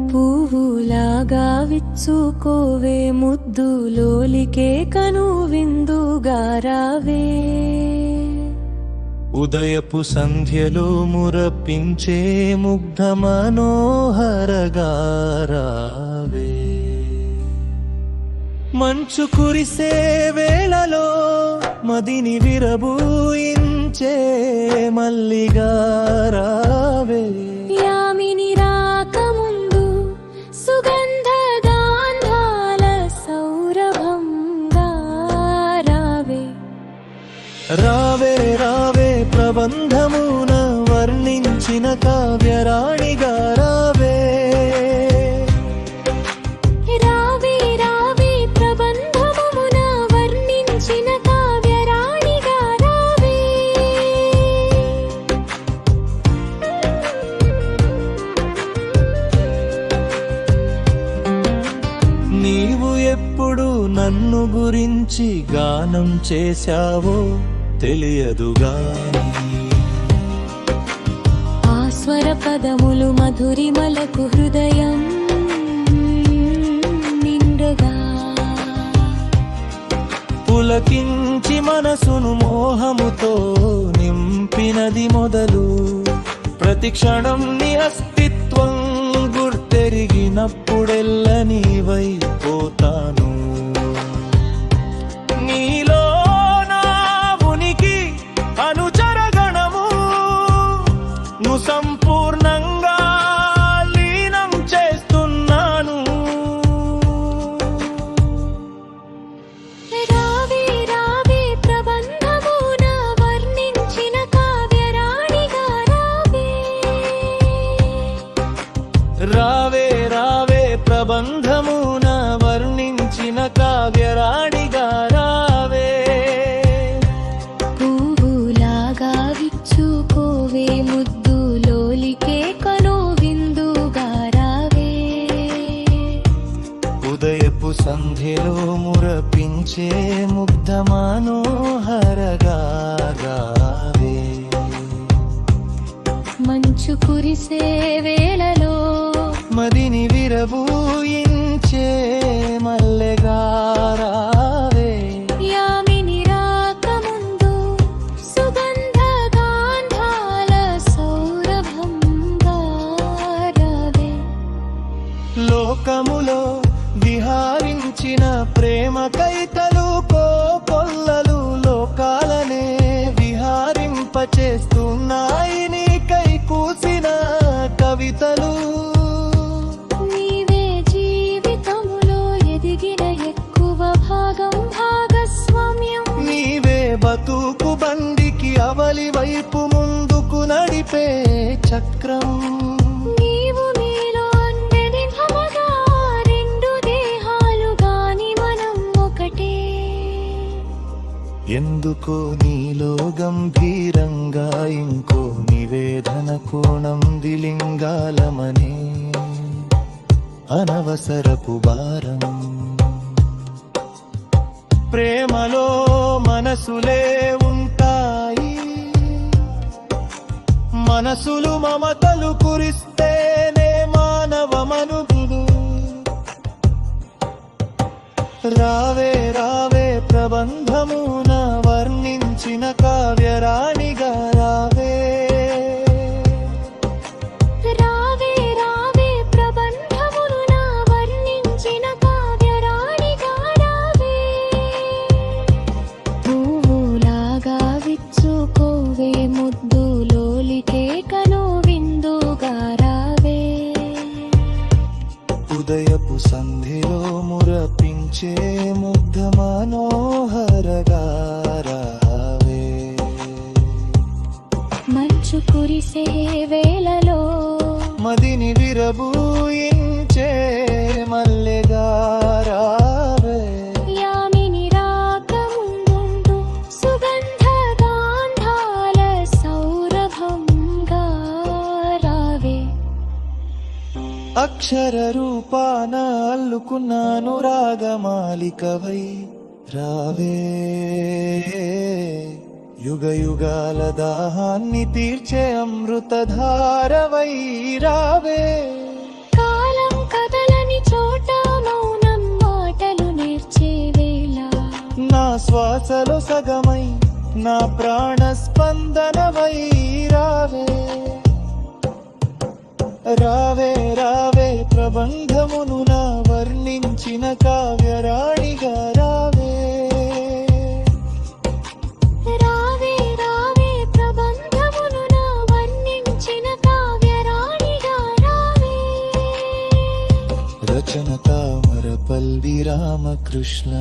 పువ్వులాగా విచ్చుకోవే ముద్దులోలికే కను విందుగారావే ఉదయపు సంధ్యలో మురపించే ముగ్ధ మనోహరగారావే మంచు కురిసే వేళలో మదిని విరబూయించే మల్లిగారావే యామిని రాకముందు సుగంధ గాంధాల సౌరభంగా రావే రావే రావే ప్రబంధమున వర్ణించిన కావ్యరాణిగా రావే రావే రావే ప్రబంధమున వర్ణించిన కావ్యరాణిగా రావే నీవు ఎప్పుడు నన్ను గురించి గానం చేశావో తెలియదుగాని ఆ స్వర పదములు మధురిమలకు హృదయం నిండగా పులకించి మనసును మోహముతో నింపినది మొదలు ప్రతి క్షణం నీ అస్తిత్వం గుర్తెరిగినప్పుడెల్ల నీవైపోతాను నీలో నా ఉనికి అనుచరగణము ను సంపూర్ణంగా లీనం చేస్తున్నాను రావే రావే ప్రబంధమున వర్ణించిన కావ్యరాణిగా రావే రావే రావే ప్రబంధమున వర్ణించిన కావ్యరాణిగా రావే పువ్వులాగా విచ్చుకోవే ముద్దులోలికే కను విందుగా రావే ఉదయపు సంధ్యలో మురపించే ముగ్ధ మనోహరగా రావే మంచు కురిసే వేళలో మదిని విరబూయించే మల్లెగా రావే యామిని రాకముందు సుగంధ గాంధాల సౌరభంగా రావే లోకములో విహారించిన ప్రేమ కైతలు కోకొల్లలు లోకాలనే విహారింపచేస్తున్నాయి నీకై కూసిన కవితలు నీవే జీవితములో ఎదిగిన ఎక్కువ భాగం భాగస్వామ్యం నీవే బతుకు బండికి అవలి వైపు ముందుకు నడిపే చక్రం నీవు నీలో అన్నది భవగా రెండు దేహాలు గాని మనం ఒకటే ఎందుకో నీలో గంభీరంగా ఇంకో నివేదన కోణం దిలింగాలమనే అనవసరపు భారం ప్రేమలో మనసులే ఉంటాయి మనసులు మమతలు కురిస్తేనే మానవ మనుగులు రావే రావే ప్రబంధమున వర్ణించిన కావ్యరాణిగా రావే రావే రావే ప్రబంధమున వర్ణించిన కావ్యరాణిగా రావే పువ్వులాగా విచ్చుకోవే ముద్దులోలికే కను విందుగా రావే ఉదయపు సంధ్యలో మురపించే ముగ్ధ మనోహరగా రావే మంచు కురిసే వేళలో మదిని విరబూయించే మల్లెగా రావే యామిని రాకముందు సుగంధ గాంధాల సౌరభంగా రావే అక్షర రూపాన అల్లు పలుకున్నాను రాగమాలికవై రావే యుగ యుగాల దాహాన్ని తీర్చే అమృతధారవై రావే కాలం కదలని చోట మౌనం మాటలు నేర్చే వేళ నా శ్వాసలో సగమై నా ప్రాణ స్పందనవై రావే రావే రావే ప్రబంధమును నా వర్ణించిన కావ్యరాణిగా రావే రావే రావే ప్రబంధమును నా వర్ణించిన కావ్యరాణిగా రావే రచన తామర పల్వి రామకృష్ణ